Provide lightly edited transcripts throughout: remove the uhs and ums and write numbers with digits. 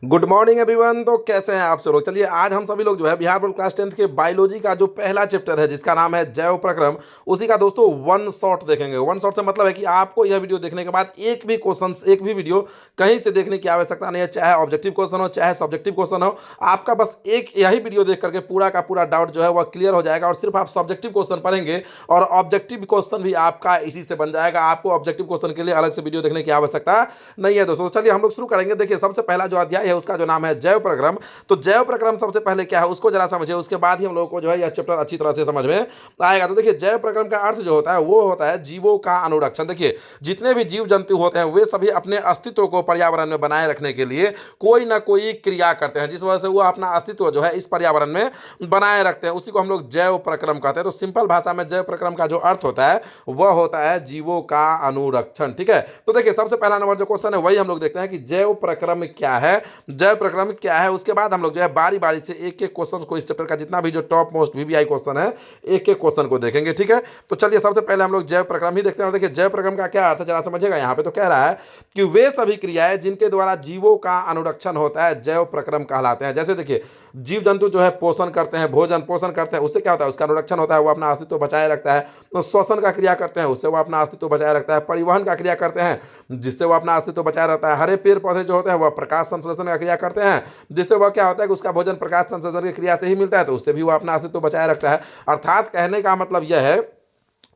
Good morning everyone. तो कैसे हैं आप सब लोग। चलिए आज हम सभी लोग जो है बिहार बोर्ड क्लास 10th के बायोलॉजी का जो पहला चैप्टर है जिसका नाम है जैव प्रक्रम, उसी का दोस्तों वन शॉट देखेंगे। वन शॉट से मतलब है कि आपको यह वीडियो देखने के बाद एक भी क्वेश्चन, एक भी वीडियो कहीं से देखने की आवश्यकता नहीं है, चाहे ऑब्जेक्टिव क्वेश्चन हो चाहे सब्जेक्टिव क्वेश्चन हो। आपका बस एक यही वीडियो देख करके पूरा का पूरा डाउट जो है वह क्लियर हो जाएगा और सिर्फ आप सब्जेक्टिव क्वेश्चन पढ़ेंगे और ऑब्जेक्टिव क्वेश्चन भी आपका इसी से बन जाएगा। आपको ऑब्जेक्टिव क्वेश्चन के लिए अलग से वीडियो देखने की आवश्यकता नहीं है दोस्तों। चलिए हम लोग शुरू करेंगे। देखिए सबसे पहला जो अध्याय है उसका जो नाम है जैव प्रक्रम। तो जैव प्रक्रम सबसे पहले क्या है उसको जरा समझिए, उसके बाद ही हम लोगों को जो है यह चैप्टर अच्छी तरह से समझ में आएगा। तो देखिए जैव प्रक्रम का अर्थ जो होता है वो होता है जीवों का अनुरक्षण। देखिए जितने भी जीव जंतु होते हैं वे सभी अपने अस्तित्व को पर्यावरण में बनाए रखने के लिए कोई ना कोई क्रिया करते हैं, जिस वजह से वो अपना अस्तित्व जो है इस पर्यावरण में बनाए रखते हैं। उसी को हम लोग जैव प्रक्रम कहते हैं। तो सिंपल भाषा में जैव प्रक्रम का जो अर्थ होता है वह होता है जीवों का अनुरक्षण। ठीक है। तो देखिए सबसे पहला नंबर जो क्वेश्चन है वही हम लोग देखते हैं कि जैव प्रक्रम क्या है, जैव प्रक्रम क्या है। उसके बाद हम लोग जो है बारी बारी से एक एक क्वेश्चन को, इस चैप्टर का जितना भी जो टॉप मोस्ट वीवीआई क्वेश्चन है एक एक क्वेश्चन को देखेंगे। ठीक है। तो चलिए सबसे पहले हम लोग जैव प्रक्रम ही देखते हैं। और देखिए जैव प्रक्रम का क्या अर्थ है जरा समझिएगा। यहाँ पे तो कह रहा है कि वे सभी क्रियाएं जिनके द्वारा जीवों का अनुरक्षण होता है जैव प्रक्रम कहलाते हैं। जैसे देखिए जीव जंतु जो है पोषण करते हैं, भोजन पोषण करते हैं, उससे क्या होता है उसका अनुरक्षण होता है, वो अपना अस्तित्व बचाए रखता है। तो श्वसन का क्रिया करते हैं उससे वो अपना अस्तित्व बचाए रखता है। परिवहन का क्रिया करते हैं जिससे वो अपना अस्तित्व बचाए रहता है। हरे पेड़ पौधे जो होते हैं वह प्रकाश संश्लेषण का क्रिया करते हैं जिससे वह क्या होता है कि उसका भोजन प्रकाश संश्लेषण की क्रिया से ही मिलता है, तो उससे भी वो अपना अस्तित्व बचाए रखता है। अर्थात कहने का मतलब यह है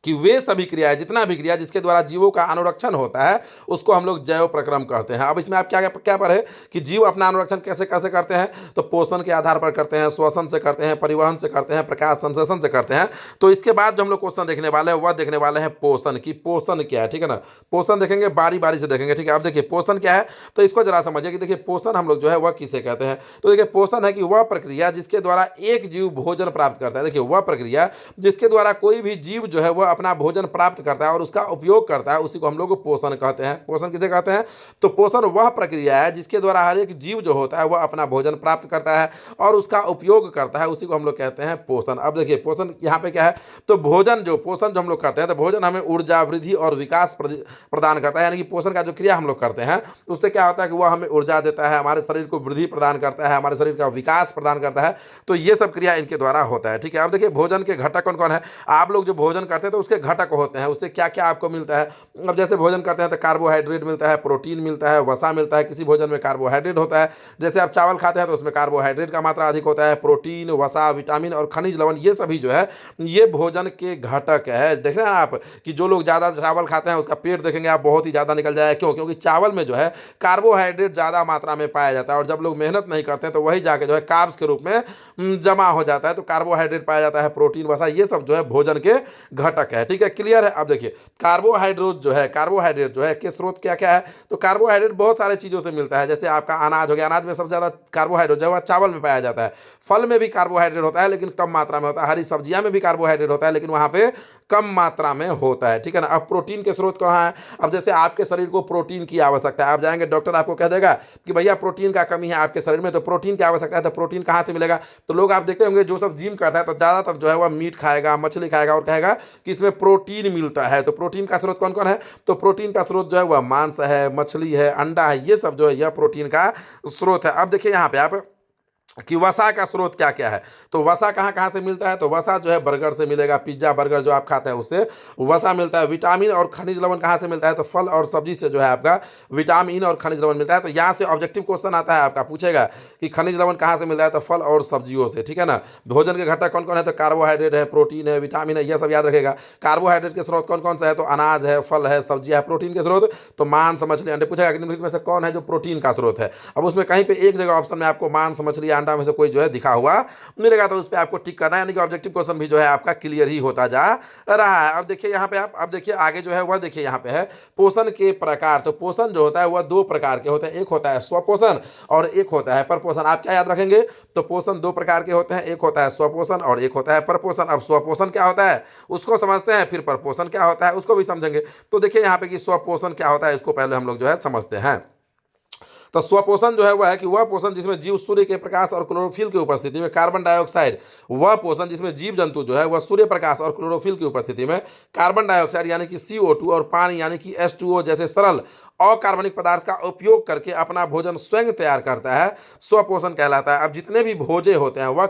कि वे सभी क्रियाएं, जितना भी क्रिया जिसके द्वारा जीवों का अनुरक्षण होता है उसको हम लोग जैव प्रक्रम कहते हैं। अब इसमें आप क्या क्या पढ़े कि जीव अपना अनुरक्षण कैसे कैसे करते हैं, तो पोषण के आधार पर करते हैं, श्वसन से करते हैं, परिवहन से करते हैं, प्रकाश संश्लेषण से करते हैं। तो इसके बाद जो हम लोग क्वेश्चन देखने वाले हैं वह देखने वाले हैं पोषण की। पोषण क्या है, ठीक है ना। पोषण देखेंगे, बारी बारी से देखेंगे। ठीक है। अब देखिए पोषण क्या है तो इसको जरा समझिए कि देखिए पोषण हम लोग जो है वह किसे कहते हैं। तो देखिए पोषण है कि वह प्रक्रिया जिसके द्वारा एक जीव भोजन प्राप्त करता है। देखिए वह प्रक्रिया जिसके द्वारा कोई भी जीव जो है वह अपना भोजन प्राप्त करता है और उसका उपयोग करता है, उसी को हम लोग पोषण कहते हैं। पोषण किसे कहते हैं तो पोषण वह प्रक्रिया है जिसके द्वारा हर एक जीव जो होता है वह अपना भोजन प्राप्त करता है और उसका उपयोग करता है, उसी को हम लोग कहते हैं पोषण। अब देखिए पोषण यहाँ पे क्या है तो भोजन जो पोषण जो हम लोग करते हैं तो भोजन हमें ऊर्जा वृद्धि और विकास प्रदान करता है। यानी कि पोषण का जो क्रिया हम लोग करते हैं उससे क्या होता है कि वह हमें ऊर्जा देता है, हमारे शरीर को वृद्धि प्रदान करता है, हमारे शरीर का विकास प्रदान करता है। तो ये सब क्रिया इनके द्वारा होता है। ठीक है। अब देखिए भोजन के घटक कौन कौन है। आप लोग जो भोजन करते हैं तो उसके घटक होते हैं, उससे क्या क्या आपको मिलता है। अब जैसे भोजन करते हैं तो कार्बोहाइड्रेट मिलता है, प्रोटीन मिलता है, वसा मिलता है। किसी भोजन में कार्बोहाइड्रेट होता है, जैसे आप चावल खाते हैं तो उसमें कार्बोहाइड्रेट का मात्रा अधिक होता है। प्रोटीन, वसा, विटामिन और खनिज लवण ये सभी जो है ये भोजन के घटक है। देख रहे हैं आप कि जो लोग ज़्यादा चावल खाते हैं उसका पेट देखेंगे आप बहुत ही ज़्यादा निकल जाएगा। क्यों? क्योंकि चावल में जो है कार्बोहाइड्रेट ज़्यादा मात्रा में पाया जाता है और जब लोग मेहनत नहीं करते हैं तो वही जाके जो है कार्ब्स के रूप में जमा हो जाता है। तो कार्बोहाइड्रेट पाया जाता है, प्रोटीन, वसा ये सब जो है भोजन के घटक है। ठीक है, क्लियर है। अब देखिए कार्बोहाइड्रेट जो है के स्रोत क्या क्या है तो कार्बोहाइड्रेट बहुत सारे चीज़ों से मिलता है। जैसे आपका अनाज हो गया, अनाज में सबसे ज़्यादा कार्बोहाइड्रेट जो है चावल में पाया जाता है। फल में भी कार्बोहाइड्रेट होता है लेकिन कम मात्रा में होता है। हरी सब्जियां में भी कार्बोहाइड्रेट होता है लेकिन वहाँ पे कम मात्रा में होता है। ठीक है ना। अब प्रोटीन के स्रोत कहाँ है। अब जैसे आपके शरीर को प्रोटीन की आवश्यकता है, आप जाएंगे डॉक्टर आपको कह देगा कि भैया प्रोटीन का कमी है आपके शरीर में, तो प्रोटीन की आवश्यकता है, तो प्रोटीन कहाँ से मिलेगा। तो लोग आप देखते होंगे जो सब जिम करता है तो ज़्यादातर जो है वह मीट खाएगा, मछली खाएगा और कहेगा कि इसमें प्रोटीन मिलता है। तो प्रोटीन का स्रोत कौन कौन है तो प्रोटीन का स्रोत जो है वह मांस है, मछली है, अंडा है, ये सब जो है यह प्रोटीन का स्रोत है। अब देखिए यहाँ पे आप कि वसा का स्रोत क्या क्या है तो वसा कहाँ कहाँ से मिलता है तो वसा जो है बर्गर से मिलेगा, पिज्जा बर्गर जो आप खाते हैं उससे वसा मिलता है। विटामिन और खनिज लवण कहाँ से मिलता है तो फल और सब्जी से जो है आपका विटामिन और खनिज लवण मिलता है। तो यहाँ से ऑब्जेक्टिव क्वेश्चन आता है आपका, पूछेगा कि खनिज लवण कहाँ से मिलता है तो फल और सब्जियों से। ठीक है ना। भोजन के घटक कौन कौन है तो कार्बोहाइड्रेट है, प्रोटीन है, विटामिन है, यह सब याद रखेगा। कार्बोहाइड्रेट के स्रोत कौन कौन सा है तो अनाज है, फल है, सब्जियाँ है। प्रोटीन के स्रोत तो मांस, मछली, अंडे। पूछेगा कि निम्नलिखित में से कौन है जो प्रोटीन का स्रोत है। अब उसमें कहीं पे एक जगह ऑप्शन में आपको मांस, मछली, अंडा में से कोई जो है दिखा हुआ मिलेगा तो उस पर आपको टिक करना है, यानी कि ऑब्जेक्टिव क्वेश्चन भी जो है आपका क्लियर ही होता जा रहा है। अब देखिए यहाँ पे आप, अब देखिए आगे जो है वह देखिए यहाँ पे है पोषण के प्रकार। तो पोषण जो होता है वह दो प्रकार के होते हैं, एक होता है स्वपोषण और एक होता है परपोषण। आप क्या याद रखेंगे तो पोषण दो प्रकार के होते हैं, एक होता है स्वपोषण और एक होता है परपोषण। अब स्वपोषण क्या होता है उसको समझते हैं, फिर परपोषण क्या होता है उसको भी समझेंगे। तो देखिए यहाँ पे कि स्वपोषण क्या होता है इसको पहले हम लोग जो है समझते हैं। तो स्वपोषण जो है वह है कि वह पोषण जिसमें जीव सूर्य के प्रकाश और क्लोरोफिल की उपस्थिति में कार्बन डाइऑक्साइड, वह पोषण जिसमें जीव जंतु जो है वह सूर्य प्रकाश और क्लोरोफिल की उपस्थिति में कार्बन डाइऑक्साइड यानी कि CO2 और पानी यानी कि H2O जैसे सरल अकार्बनिक पदार्थ का उपयोग करके अपना भोजन स्वयं तैयार करता है, स्वपोषण कहलाता है। अब जितने भी भोजे होते हैं वह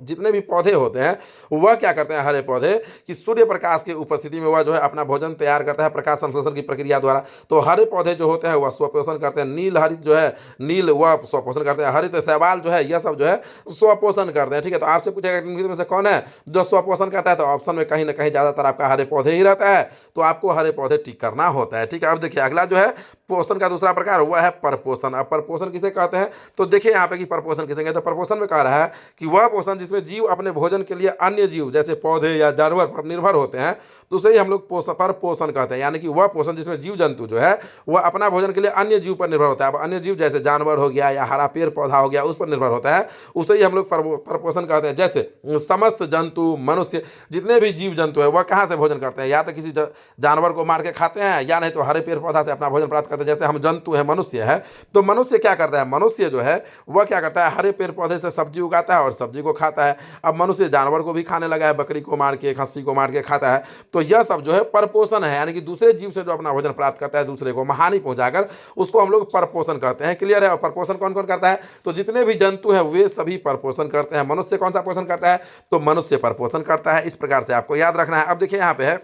जितने भी पौधे होते हैं वह क्या करते हैं, हरे पौधे, कि सूर्य प्रकाश की उपस्थिति में वह जो है अपना भोजन तैयार करता है प्रकाश संश्लेषण की प्रक्रिया द्वारा। तो हरे पौधे जो होते हैं वह स्वपोषण करते हैं। नील हरित जो है, नील वह स्वपोषण करते हैं। हरित शैवाल जो है यह सब जो है स्वपोषण करते हैं। ठीक है, तो आपसे पूछेगा निम्नलिखित में से कौन है जो स्वपोषण करता है, तो ऑप्शन में कहीं ना कहीं ज्यादातर आपका हरे पौधे ही रहता है, तो आपको हरे पौधे टिक करना होता है। ठीक है, अब देखिए अगला जो है पोषण का दूसरा प्रकार वह है परपोषण। अब परपोषण किसे कहते हैं, तो देखिए यहाँ पे कि परपोषण किसे कहते हैं। तो परपोषण में कह रहा है कि वह पोषण जिसमें जीव अपने भोजन के लिए अन्य जीव जैसे पौधे या जानवर पर निर्भर होते हैं, तो उसे ही हम लोग परपोषण कहते हैं। यानी कि वह पोषण जिसमें जीव जंतु जो है वह अपना भोजन के लिए अन्य जीव पर निर्भर होता है। अब अन्य जीव जैसे जानवर हो गया या हरा पेड़ पौधा हो गया उस पर निर्भर होता है, उसे ही हम लोग परपोषण कहते हैं। जैसे समस्त जंतु, मनुष्य, जितने भी जीव जंतु है वह कहाँ से भोजन करते हैं, या तो किसी जानवर को मार के खाते हैं या नहीं तो हरे पेड़ पौधा से अपना भोजन प्राप्त करते हैं। जैसे हम जंतु है, मनुष्य है, तो मनुष्य क्या करता है, मनुष्य जो है वह क्या करता है, हरे पेड़ पौधे से सब्जी उगाता है और सब्जी को खाता है। अब मनुष्य जानवर को भी खाने लगा है, बकरी को मार के, खस्सी को मार के खाता है। तो यह सब जो है परपोषण है, यानी कि दूसरे जीव से जो अपना भोजन प्राप्त करता है, दूसरे को हानि पहुंचाकर, उसको हम लोग परपोषण कहते हैं। क्लियर है। और परपोषण कौन कौन करता है, तो जितने भी जंतु हैं वे सभी परपोषण करते हैं। मनुष्य कौन सा पोषण करता है, तो मनुष्य परपोषण करता है। इस प्रकार से आपको याद रखना है। अब देखिए यहाँ पे है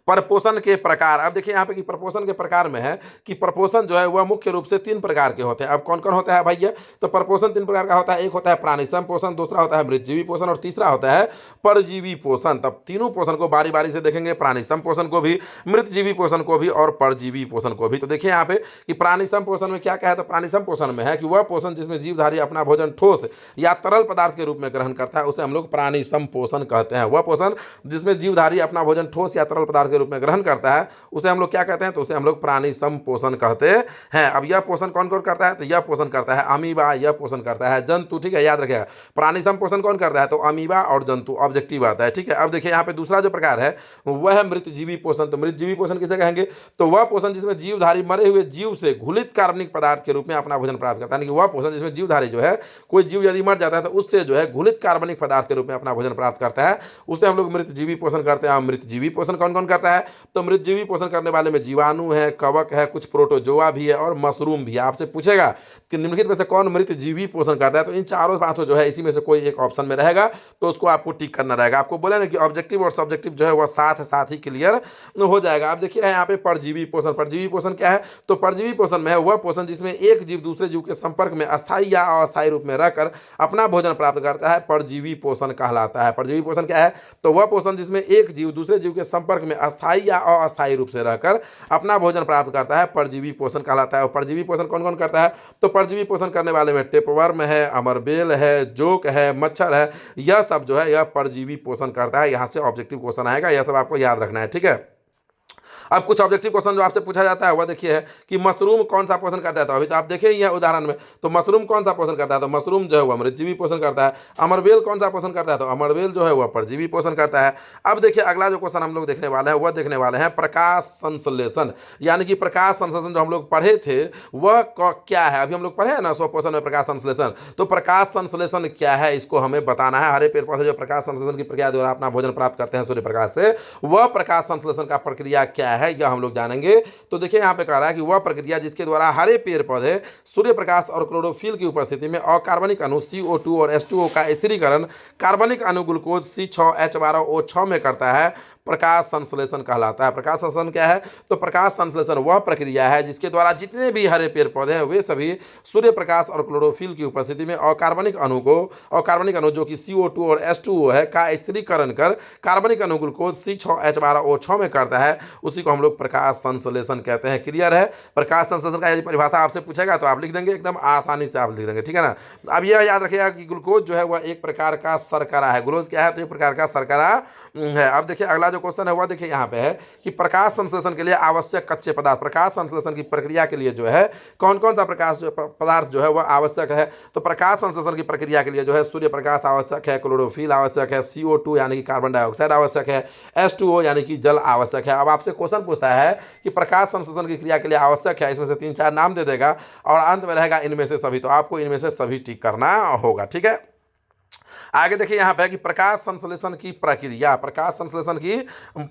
परपोषण के प्रकार। अब देखिए यहाँ पे कि परपोषण के प्रकार में है कि परपोषण जो है वह मुख्य रूप से 3 प्रकार के होते हैं। अब कौन कौन होता है भैया, तो परपोषण 3 प्रकार का होता है। एक होता है प्राणिसम पोषण, दूसरा होता है मृतजीवी पोषण और तीसरा होता है परजीवी पोषण। तब तीनों पोषण को बारी बारी से देखेंगे, प्राणिसम पोषण को भी, मृतजीवी पोषण को भी और परजीवी पोषण को भी। तो देखिए यहाँ पे कि प्राणिसम पोषण में क्या है, तो प्राणिसम पोषण में है कि वह पोषण जिसमें जीवधारी अपना भोजन ठोस या तरल पदार्थ के रूप में ग्रहण करता है उसे हम लोग प्राणिसम पोषण कहते हैं। वह पोषण जिसमें जीवधारी अपना भोजन ठोस या तरल पदार्थ के रूप में ग्रहण करता है उसे हम लोग क्या कहते हैं, तो उसे हम लोग प्राणी संपोषण कहते हैं। अब यह पोषण कौन कौन करता है, तो यह पोषण करता है अमीबा, यह पोषण करता है जंतु। ठीक है, याद रखिएगा प्राणी संपोषण कौन करता है, तो अमीबा और जंतु, ऑब्जेक्टिव आता है। ठीक है, अब देखिए यहाँ पे दूसरा जो प्रकार है वह है मृतजीवी पोषण। तो मृतजीवी पोषण किसे कहेंगे, तो वह पोषण जिसमें जीवधारी मरे हुए जीव से घुलित कार्बनिक पदार्थ के रूप में अपना भोजन प्राप्त करता है। वह पोषण जिसमें जीवधारी जो है, कोई जीव यदि मर जाता है तो उससे जो है घुलित कार्बनिक पदार्थ के रूप में अपना भोजन प्राप्त करता है, उसे हम लोग मृतजीवी पोषण करते हैं। मृतजीवी पोषण कौन कौन करता है, तो मृतजीवी पोषण करने वाले में जीवाणु है, कवक है, कुछ प्रोटोजोआ भी है और मशरूम भी है। आपसे पूछेगा कि निम्नलिखित में से कौन मृतजीवी पोषण करता है, तो इन चारों पांचों जो है इसी में से कोई एक ऑप्शन में रहेगा, तो उसको आपको टिक करना रहेगा। आपको बोले ना कि ऑब्जेक्टिव और सब्जेक्टिव जो है वह साथ साथ ही क्लियर हो जाएगा। आप देखिए यहाँ पे परजीवी पोषण। परजीवी पोषण क्या है, तो परजीवी पोषण में है वह पोषण जिसमें एक जीव दूसरे जीव के संपर्क में अस्थायी या अस्थायी रूप में रहकर अपना भोजन प्राप्त करता है, परजीवी पोषण कहलाता है। परजीवी पोषण क्या है, तो वह पोषण जिसमें एक जीव दूसरे जीव के संपर्क में अस्थायी या अस्थायी रूप से रहकर अपना भोजन प्राप्त करता है, परजीवी पोषण कहलाता है। और परजीवी पोषण कौन कौन करता है, तो परजीवी पोषण करने वाले में टेपवर्म है, अमरबेल है, जोक है, मच्छर है, यह सब जो है यह परजीवी पोषण करता है। यहां से ऑब्जेक्टिव क्वेश्चन आएगा, यह सब आपको याद रखना है। ठीक है, अब कुछ ऑब्जेक्टिव क्वेश्चन जो आपसे पूछा जाता है वह देखिए है कि मशरूम कौन सा पोषण करता है, तो अभी तो आप देखे ही है उदाहरण में, तो मशरूम कौन सा पोषण करता है, तो मशरूम जो है वह मृतजीवी पोषण करता है। अमरबेल कौन सा पोषण करता है, तो अमरबेल जो है वह परजीवी पोषण करता है। अब देखिए अगला जो क्वेश्चन हम लोग देखने वाले हैं वह देखने वाले हैं प्रकाश संश्लेषण, यानी कि प्रकाश संश्लेषण जो हम लोग पढ़े थे वह क्या है, अभी हम लोग पढ़े हैं ना स्वपोषण में प्रकाश संश्लेषण, तो प्रकाश संश्लेषण क्या है इसको हमें बताना है। हरे पेड़ पौधे जो प्रकाश संश्लेषण की प्रक्रिया द्वारा अपना भोजन प्राप्त करते हैं सूर्य प्रकाश से, वह प्रकाश संश्लेषण का प्रक्रिया क्या है यह हम लोग जानेंगे। तो देखिए यहाँ पे कह रहा है कि वह प्रक्रिया जिसके द्वारा हरे पेड़ पौधे सूर्य प्रकाश और क्लोरोफिल की उपस्थिति में अकार्बनिक अणु CO2 और H2O का स्थिरीकरण कार्बनिक अणु ग्लूकोज C6H12O6 में करता है, प्रकाश संश्लेषण कहलाता है। प्रकाश संश्लेषण क्या है, तो प्रकाश संश्लेषण वह प्रक्रिया है जिसके द्वारा जितने भी हरे पेड़ पौधे हैं वे सभी सूर्य प्रकाश और क्लोरोफिल की उपस्थिति में अकार्बनिक अणु जो कि CO2 और H2O है का स्थिरीकरण कर कार्बनिक अणु ग्लूकोज C6H12O6 में करता है, उसी को हम लोग प्रकाश संश्लेषण कहते हैं। क्लियर है। प्रकाश संश्लेषण का यदि परिभाषा आपसे पूछेगा तो आप लिख देंगे, एकदम आसानी से आप लिख देंगे। ठीक है ना। अब यह याद रखिएगा कि ग्लूकोज जो है वह एक प्रकार का शर्करा है। ग्लूकोज क्या है, तो एक प्रकार का शर्करा है। अब देखिए अगला जो क्वेश्चन है वह देखिए यहाँ पे है कि प्रकाश संश्लेषण के लिए आवश्यक कच्चे पदार्थ, प्रकाश संश्लेषण की प्रक्रिया के लिए जो है कौन कौन सा प्रकाश पदार्थ जो है वह आवश्यक है। तो प्रकाश संश्लेषण की प्रक्रिया के लिए जो है सूर्य प्रकाश आवश्यक है, क्लोरोफिल आवश्यक है, CO2 यानी कि कार्बन डाइऑक्साइड आवश्यक है, H2O यानी कि जल आवश्यक है। अब आपसे क्वेश्चन पूछता है कि प्रकाश संश्लेषण की क्रिया के लिए आवश्यक है, इसमें से 3-4 नाम दे देगा और अंत में रहेगा इनमें से सभी, तो आपको इनमें से सभी टिक करना होगा। ठीक है, आगे देखिए यहाँ पे कि प्रकाश संश्लेषण की प्रक्रिया, प्रकाश संश्लेषण की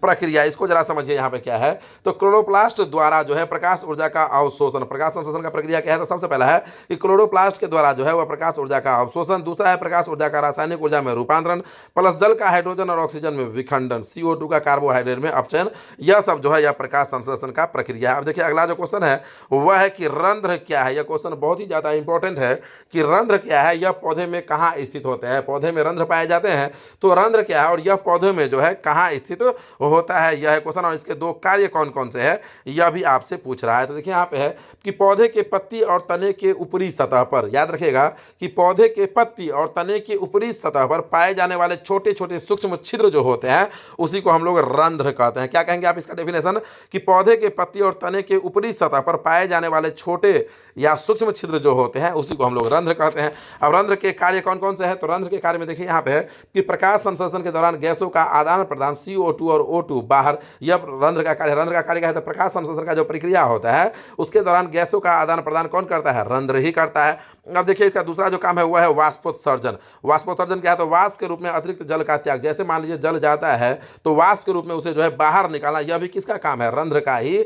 प्रक्रिया इसको जरा समझिए यहाँ पे क्या है। तो क्लोरोप्लास्ट द्वारा जो है प्रकाश ऊर्जा का अवशोषण, प्रकाश संश्लेषण का प्रक्रिया क्या है। तो सबसे पहला है कि क्लोरोप्लास्ट के द्वारा जो है वह प्रकाश ऊर्जा का अवशोषण, दूसरा है प्रकाश ऊर्जा का रासायनिक ऊर्जा में रूपांतरण, प्लस जल का हाइड्रोजन और ऑक्सीजन में विखंडन, CO2 का कार्बोहाइड्रेट में अपचयन, यह सब जो है यह प्रकाश संश्लेषण का प्रक्रिया है। अब देखिए अगला जो क्वेश्चन है वह है कि रंध्र क्या है। यह क्वेश्चन बहुत ही ज्यादा इंपॉर्टेंट है कि रंध्र क्या है, यह पौधे में कहाँ स्थित होते हैं, पौधे में रंध्र पाए जाते हैं। तो रंध्र क्या है और यह पौधे में जो है कहाँ स्थित होता है, यह क्वेश्चन, और इसके दो कार्य कौन कौन से हैं यह भी आपसे पूछ रहा है। तो देखिए यहाँ पे है कि पौधे के पत्ती और तने के ऊपरी सतह पर, याद रखिएगा कि पौधे के पत्ती और तने के ऊपरी सतह पर पाए जाने वाले छोटे छोटे सूक्ष्म छिद्र जो होते हैं उसी को हम लोग रंध्र कहते हैं। क्या कहेंगे आप इसका डेफिनेशन कि पौधे के पत्ती और तने के ऊपरी सतह पर पाए जाने वाले छोटे या सूक्ष्म छिद्र जो होते हैं उसी को हम लोग रंध्र कहते हैं। अब रंध्र के कार्य कौन कौन से हैं। तो रंध्र के कार्य में देखिए यहाँ पे है कि प्रकाश संश्लेषण के दौरान गैसों का आदान प्रदान, CO2 और O2 बाहर, यह रंध्र का कार्य। रंध्र का कार्य क्या है। तो प्रकाश संश्लेषण का जो प्रक्रिया होता है उसके दौरान गैसों का आदान प्रदान कौन करता है, रंध्र ही करता है। अब देखिए इसका दूसरा जो काम है वह है वाष्पोत्सर्जन। वाष्पोत्सर्जन क्या है। तो वाष्प के रूप में अतिरिक्त जल का त्याग, जैसे मान लीजिए जल जाता है तो वाष्प के रूप में उसे जो है बाहर निकालना, यह भी किसका काम है, रंध्र का ही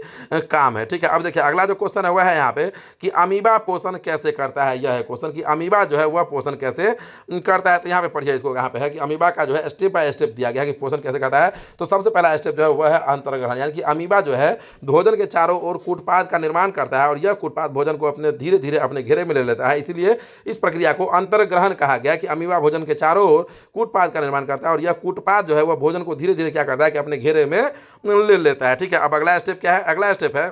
काम है। ठीक है, अब देखिए अगला जो क्वेश्चन है वह है यहाँ पे कि अमीबा पोषण कैसे करता है। यह है क्वेश्चन कि अमीबा जो है वह पोषण कैसे करता है। तो यहाँ पे पढ़िए, इसको यहाँ पे है कि अमीबा का जो है स्टेप बाय स्टेप दिया गया है कि पोषण कैसे करता है। तो सबसे पहला स्टेप जो है वह है अंतर्ग्रहण, यानी कि अमीबा जो है भोजन के चारों ओर कूटपाद का निर्माण करता है और यह कूटपाद भोजन को अपने धीरे धीरे अपने घेरे में ले लेता है, इसलिए इस प्रक्रिया को अंतर्ग्रहण कहा गया कि अमीबा भोजन के चारों ओर कूटपाद का निर्माण करता है और यह कूटपाद जो है वह भोजन को धीरे धीरे क्या करता है कि अपने घेरे में ले लेता है। ठीक है, अब अगला स्टेप क्या है। अगला स्टेप है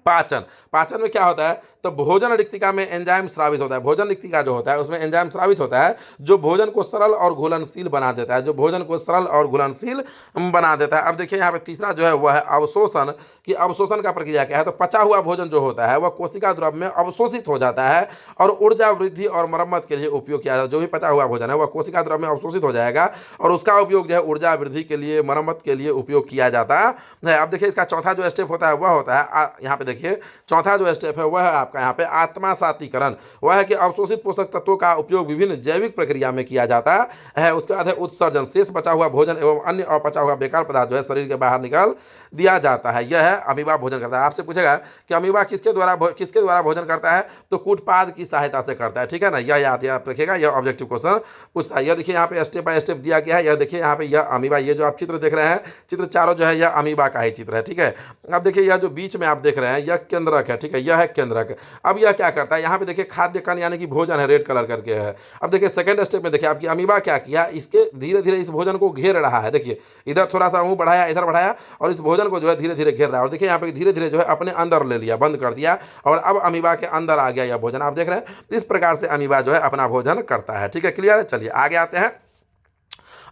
पाचन। पाचन में क्या होता है। तो भोजन रिक्तिका में एंजाइम स्रावित होता है। भोजन रिक्तिका जो होता है उसमें एंजाइम स्रावित होता है जो भोजन को सरल और घुलनशील बना देता है, जो भोजन को सरल और घुलनशील बना देता है। अब देखिए यहाँ पे तीसरा जो है वह है अवशोषण, कि अवशोषण का प्रक्रिया क्या है। तो पचा हुआ भोजन जो होता है वह कोशिका द्रव में अवशोषित हो जाता है और ऊर्जा वृद्धि और मरम्मत के लिए उपयोग किया जाता है। जो भी पचा हुआ भोजन है वह कोशिका द्रव में अवशोषित हो जाएगा और उसका उपयोग जो है ऊर्जा वृद्धि के लिए, मरम्मत के लिए उपयोग किया जाता है। अब देखिए इसका चौथा जो स्टेप होता है वह होता है, यहाँ पे देखिए चौथा जो स्टेप है वह है आपका यहाँ पे आत्मसातीकरण। वह है कि अवशोषित पोषक तत्वों का उपयोग विभिन्न जैविक प्रक्रिया में किया जाता है। उसके बाद है उत्सर्जन, शेष बचा हुआ भोजन एवं अन्य अपचा हुआ बेकार पदार्थ जो है शरीर के बाहर निकाल दिया जाता है। यह है अमीबा भोजन करता है। आपसे पूछेगा कि अमीबा किसके द्वारा भोजन करता है। तो कूटपाद की सहायता से करता है। ठीक है ना, यह याद रखिएगा, यह ऑब्जेक्टिव क्वेश्चन पूछता है। यह देखिए यहाँ पे स्टेप बाय स्टेप दिया गया है। यह देखिए यहाँ पे यह अमीबा, ये जो आप चित्र देख रहे हैं, चित्र चारों जो है यह अमीबा का ही चित्र है। ठीक है, अब देखिए यह जो बीच में आप देख रहे हैं यह केंद्रक है। ठीक है, यह है केंद्रक। अब यह क्या करता है, यहाँ पे देखिए खाद्य कण यानी कि भोजन है, रेड कलर करके है। अब देखिए सेकंड स्टेप में देखिए आपकी अमीबा क्या किया, इसके धीरे धीरे इस भोजन को घेर रहा है। देखिए इधर थोड़ा सा मुंह बढ़ाया, इधर बढ़ाया और इस भोजन को जो है धीरे धीरे घेर रहा है। और देखिए यहाँ पे धीरे धीरे जो है अपने अंदर ले लिया, बंद कर दिया और अब अमीबा के अंदर आ गया यह भोजन। आप देख रहे हैं इस प्रकार से अमीबा जो है अपना भोजन करता है। ठीक है, क्लियर है। चलिए आगे आते हैं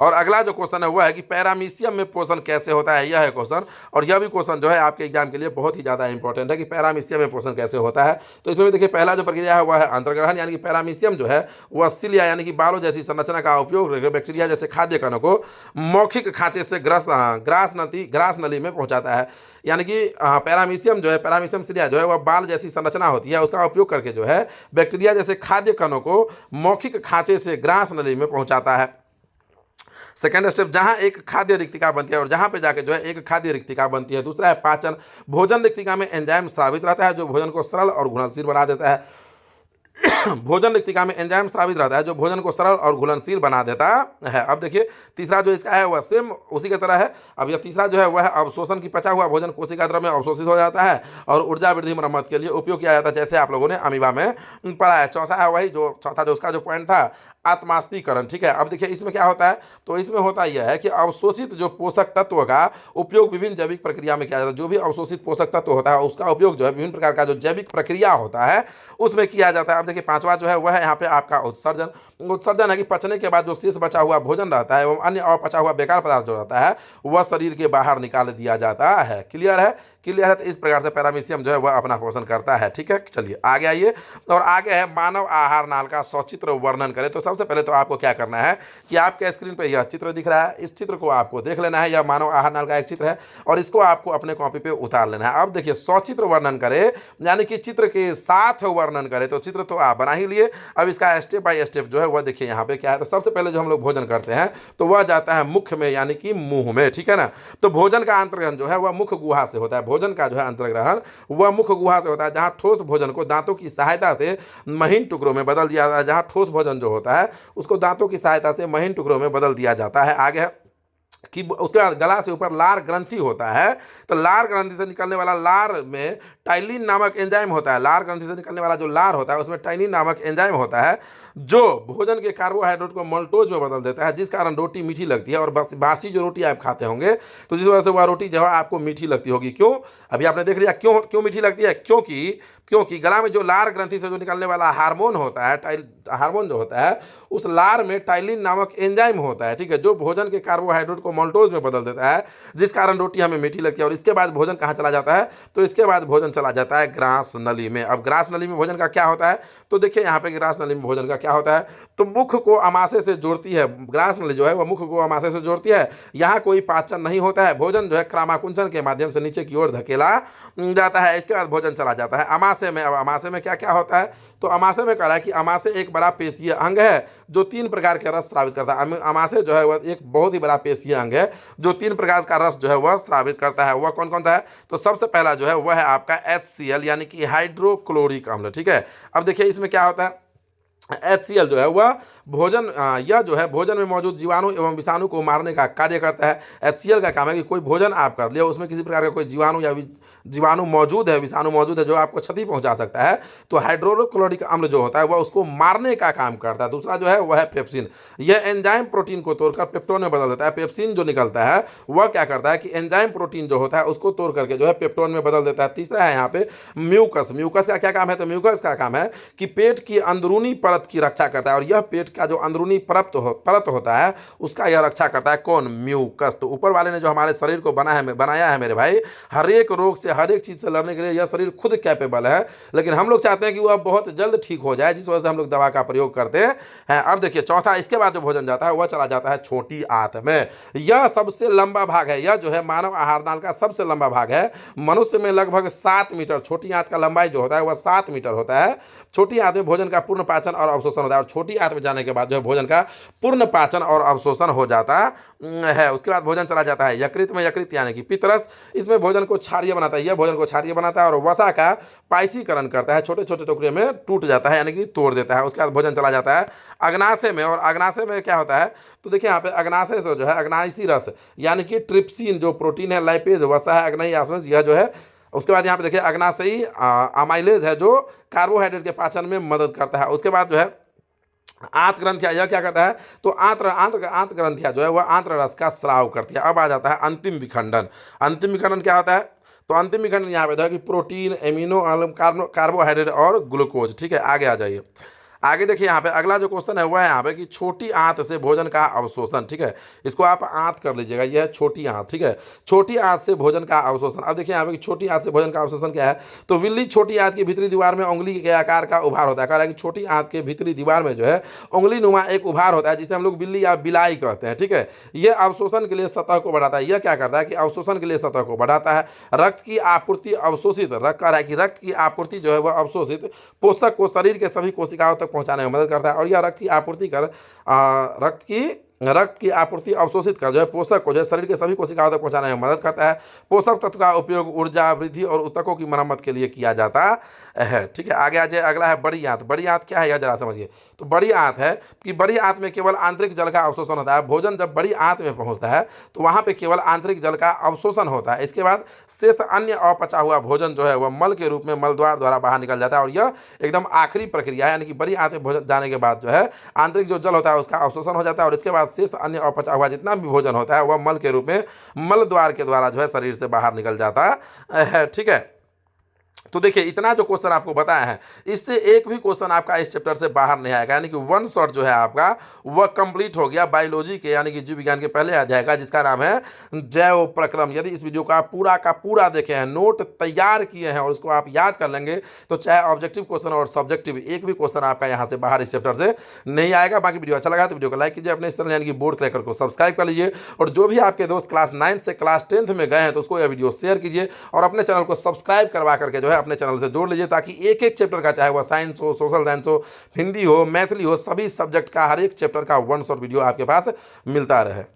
और अगला जो क्वेश्चन है वह है कि पैरामीशियम में पोषण कैसे होता है। यह है क्वेश्चन और यह भी क्वेश्चन जो है आपके एग्जाम के लिए बहुत ही ज़्यादा इंपॉर्टेंट है कि पैरामीशियम में पोषण कैसे होता है। तो इसमें देखिए पहला जो प्रक्रिया है वह है अंतर्ग्रहण, यानी कि पैरामीशियम जो है वह सिलिया यानी कि बालों जैसी संरचना का उपयोग बैक्टीरिया जैसे खाद्य कणों को मौखिक खांचे से ग्रास नली में पहुंचाता है। यानी कि पैरामीशियम जो है, पैरामीशियम सिलिया जो है वह बाल जैसी संरचना होती है, उसका उपयोग करके जो है बैक्टीरिया जैसे खाद्य कणों को मौखिक खांचे से ग्रास नली में पहुंचाता है। सेकेंड स्टेप, जहां एक खाद्य रिक्तिका बनती है और जहां पे जाके जो है एक खाद्य रिक्तिका बनती है। दूसरा है पाचन। भोजन रिक्तिका में एंजाइम स्रावित रहता है जो भोजन को सरल और घुलनशील बना देता है। भोजन रिक्तिका में एंजाइम स्रावित रहता है जो भोजन को सरल और घुलनशील बना देता है। अब देखिए तीसरा जो इसका है वह सेम उसी की तरह है। अब यह तीसरा जो है वह अवशोषण, की पचा हुआ भोजन कोशिका द्रव में अवशोषित हो जाता है और ऊर्जा वृद्धि मरम्मत के लिए उपयोग किया जाता है, जैसे आप लोगों ने अमीबा में पढ़ा है। चौथा है वही जो चौथा जो उसका जो पॉइंट था आत्मास्तीकरण। ठीक है, अब देखिए इसमें क्या होता है। तो इसमें होता यह है कि अवशोषित जो पोषक तत्व का उपयोग विभिन्न जैविक प्रक्रिया में किया जाता है। जो भी अवशोषित पोषक तत्व होता है उसका उपयोग जो है विभिन्न प्रकार का जो जैविक प्रक्रिया होता है उसमें किया जाता है। अब देखिए पांचवा जो है वह है यहाँ पे आपका उत्सर्जन। उत्सर्जन है कि पचने के बाद जो शेष बचा हुआ भोजन रहता है एवं अन्य अपचा हुआ बेकार पदार्थ जो रहता है वह शरीर के बाहर निकाल दिया जाता है। क्लियर है? क्लियर है? तो इस प्रकार से पैरामीशियम जो है वह अपना पोषण करता है। ठीक है, चलिए आगे आइए। और आगे है मानव आहार नाल का सचित्र वर्णन करें। तो सबसे पहले तो आपको क्या करना है कि आपके स्क्रीन पर यह चित्र दिख रहा है, इस चित्र को आपको देख लेना है। यह मानव आहार नाल का एक चित्र है और इसको आपको अपने कॉपी पे उतार लेना है। अब देखिए सचित्र वर्णन करें यानी कि चित्र के साथ वर्णन करें। तो चित्र तो आप बना ही लिए, अब इसका स्टेप बाय स्टेप जो है वह देखिए यहाँ पे क्या है। तो सबसे पहले जो हम लोग भोजन करते हैं तो वह जाता है मुख में यानी कि मुंह में। ठीक है ना? तो भोजन का अंतर्ग्रहण जो है वह मुख गुहा से होता है। भोजन का जो है अंतर्ग्रहण वह मुख गुहा से होता है, जहां ठोस भोजन को दांतों की सहायता से महीन टुकड़ों में बदल दिया जाता है। जहां ठोस भोजन जो होता है उसको दांतों की सहायता से महीन टुकड़ों में बदल दिया जाता है। आगे है कि उसके बाद गला से ऊपर लार ग्रंथि होता है। तो लार ग्रंथि से निकलने वाला लार में टाइलिन नामक एंजाइम होता है। लार ग्रंथि से निकलने वाला जो लार होता है उसमें टाइलिन नामक एंजाइम होता है जो भोजन के कार्बोहाइड्रेट को मल्टोज में बदल देता है, जिस कारण रोटी मीठी लगती है। और बासी जो रोटी आप खाते होंगे तो जिस वजह से वह रोटी जो है आपको मीठी लगती होगी। क्यों? अभी आपने देख लिया क्यों क्यों मीठी लगती है। क्योंकि गला में जो लार ग्रंथि से जो निकलने वाला हार्मोन होता है, हार्मोन जो होता है उस लार में टाइलिन नामक एंजाइम होता है। ठीक है, जो भोजन के कार्बोहाइड्रेट को मल्टोज में बदल देता है, जिस कारण रोटी हमें मीठी लगती है। और इसके बाद भोजन कहाँ चला जाता है? तो इसके बाद भोजन चला जाता है ग्रास नली में। अब ग्रास नली में भोजन का क्या होता है? तो देखिए यहाँ पे ग्रास नली में भोजन का क्या होता है। तो मुख को अमाशय से जोड़ती है। ग्रास नली जो है वह मुख को अमाशय से जोड़ती है। यहाँ कोई पाचन नहीं होता है। भोजन जो है क्रामाकुंचन के माध्यम से नीचे की ओर धकेला जाता है। इसके बाद भोजन चला जाता है अमाशय में। अब अमाशय में क्या क्या होता है? तो अमाशय में कह रहा है कि अमाशय एक बड़ा पेशीय अंग है जो 3 प्रकार के रस स्रावित करता है। अमाशय जो है वह एक बहुत ही बड़ा पेशीय अंग है जो 3 प्रकार का रस जो है वह स्रावित करता है। वह कौन कौन सा है? तो सबसे पहला जो है वह है आपका HCl यानी कि हाइड्रोक्लोरिक अम्ल। ठीक है, अब देखिए इसमें क्या होता है। HCl जो है वह भोजन यह जो है भोजन में मौजूद जीवाणु एवं विषाणु को मारने का कार्य करता है। HCl का काम है कि कोई भोजन आप कर लिया उसमें किसी प्रकार का कोई जीवाणु या जीवाणु मौजूद है, विषाणु मौजूद है जो आपको क्षति पहुंचा सकता है, तो हाइड्रोक्लोरिक अम्ल जो होता है वह उसको मारने का काम करता है। दूसरा जो है वह है पेप्सिन। यह एंजाइम प्रोटीन को तोड़कर पेप्टोन में बदल देता है। पेप्सिन जो निकलता है वह क्या करता है कि एंजाइम प्रोटीन जो होता है उसको तोड़ करके जो है पेप्टोन में बदल देता है। तीसरा है यहाँ पे म्यूकस। म्यूकस का क्या काम है? तो म्यूकस का काम है कि पेट की अंदरूनी परत की रक्षा करता है। और यह पेट का जो अंदरूनी परत होता है उसका यह रक्षा करता है। कौन? म्यूकस। तो ऊपर वाले ने जो हमारे शरीर को बनाया है मेरे भाई, हर एक रोग से हर एक चीज से लड़ने के लिए यह शरीर खुद कैपेबल है, लेकिन हम लोग चाहते हैं कि वह बहुत जल्द ठीक हो जाए, जिस वजह से हम लोग दवा का प्रयोग करते हैं। अब देखिए चौथा, इसके बाद जो भोजन जाता है वह चला जाता है छोटी आंत में। यह सबसे लंबा भाग है। यह जो है मानव आहार नाल का सबसे लंबा भाग है। मनुष्य में लगभग 7 मीटर छोटी आंत का लंबाई जो होता है वह 7 मीटर होता है। छोटी आंत में भोजन का पूर्ण पाचन और अवशोषण होता है। और छोटी आंत में जाने के बाद जो है भोजन का पूर्ण पाचन और अवशोषण हो जाता है। उसके बाद भोजन चला जाता है यकृत में। यकृत यानी कि पितरस, इसमें भोजन को क्षारीय बनाता है। यह भोजन को क्षारीय बनाता है और वसा का पाइसीकरण करता है, छोटे छोटे टुकड़े में टूट जाता है यानी कि तोड़ देता है। उसके बाद भोजन चला जाता है अग्नाशय में। और अग्नाशय में क्या होता है? तो देखिए यहाँ पे अग्नाशय से जो है अग्नाशयी रस यानी कि ट्रिप्सिन जो प्रोटीन है, लाइपेज, वसा है, अग्नाशयी आसमेज, यह जो है। उसके बाद यहाँ पे देखिए अग्नाशयी अमाइलेज है जो कार्बोहाइड्रेट के पाचन में मदद करता है। उसके बाद जो है आंत ग्रंथिया, यह क्या करता है? तो आंत ग्रंथिया जो है वह आंत्र रस का स्राव करती है। अब आ जाता है अंतिम विखंडन। अंतिम विखंडन क्या होता है? तो अंतिम विखंडन यहाँ पे था कि प्रोटीन, एमिनो अम्ल, कार्बोहाइड्रेट और ग्लूकोज। ठीक है, आगे आ जाइए। आगे देखिए यहाँ पे अगला जो क्वेश्चन है वह है यहाँ पे कि छोटी आंत से भोजन का अवशोषण। ठीक है, इसको आप आंत कर लीजिएगा, यह है छोटी आंत। ठीक है, छोटी आंत से भोजन का अवशोषण। अब देखिए यहाँ पे कि छोटी आंत से भोजन का अवशोषण क्या है? तो विल्ली छोटी आंत की भीतरी दीवार में उंगली के आकार का उभार होता है। कह रहा है कि छोटी आंत के भीतरी दीवार में जो है उंगली नुमा एक उभार होता है जिसे हम लोग बिल्ली या बिलाई कहते हैं। ठीक है, यह अवशोषण के लिए सतह को बढ़ाता है। यह क्या करता है कि अवशोषण के लिए सतह को बढ़ाता है। रक्त की आपूर्ति अवशोषित, कह रहा है कि रक्त की आपूर्ति जो है वह अवशोषित पोषक को शरीर के सभी कोशिकाओं तक पहुंचाने में मदद करता है। और यह रक्त की आपूर्ति अवशोषित कर जो है पोषक को जो है शरीर के सभी कोशिकाओं तक पहुंचाने में मदद करता है। पोषक तत्व का उपयोग ऊर्जा वृद्धि और ऊतकों की मरम्मत के लिए किया जाता है। ठीक है, आगे आ जाए। अगला है बड़ी आंत। बड़ी आंत क्या है यह जरा समझिए। तो बड़ी आंत है कि बड़ी आंत में केवल आंतरिक जल का अवशोषण होता है। भोजन जब बड़ी आंत में पहुंचता है तो वहां पे केवल आंतरिक जल का अवशोषण होता है। इसके बाद शेष अन्य अपचा हुआ भोजन जो है वह मल के रूप में मलद्वार द्वारा बाहर निकल जाता है। और यह एकदम आखिरी प्रक्रिया है, यानी कि बड़ी आंत में भोजन जाने के बाद जो है आंतरिक जो जल होता है उसका अवशोषण हो जाता है। और इसके बाद शेष अन्य अपचा हुआ जितना भी भोजन होता है वह मल के रूप में मल द्वार के द्वारा जो है शरीर से बाहर निकल जाता है। ठीक है, तो देखिए इतना जो क्वेश्चन आपको बताया है, इससे एक भी क्वेश्चन आपका इस चैप्टर से बाहर नहीं आएगा, यानी कि वन शॉट जो है आपका वह कंप्लीट हो गया बायोलॉजी के यानी कि जीव विज्ञान के पहले अध्याय का, जिसका नाम है जैव प्रक्रम। यदि इस वीडियो को आप पूरा का पूरा देखे हैं, नोट तैयार किए हैं और उसको आप याद कर लेंगे, तो चाहे ऑब्जेक्टिव क्वेश्चन और सब्जेक्टिव एक भी क्वेश्चन आपका यहाँ से बाहर इस चैप्टर से नहीं आएगा। बाकी वीडियो अच्छा लगा तो वीडियो को लाइक कीजिए, अपने इस तरह यानी कि बोर्ड क्रैकर को सब्सक्राइब कर लीजिए, और जो भी आपके दोस्त क्लास 9 से क्लास 10th में गए हैं तो उसको यह वीडियो शेयर कीजिए, और अपने चैनल को सब्सक्राइब करवा करके जो है अपने चैनल से जोड़ लीजिए, ताकि एक एक चैप्टर का, चाहे वह साइंस हो, सोशल साइंस हो, हिंदी हो, मैथिली हो, सभी सब्जेक्ट का हर एक चैप्टर का वन शॉट वीडियो आपके पास मिलता रहे।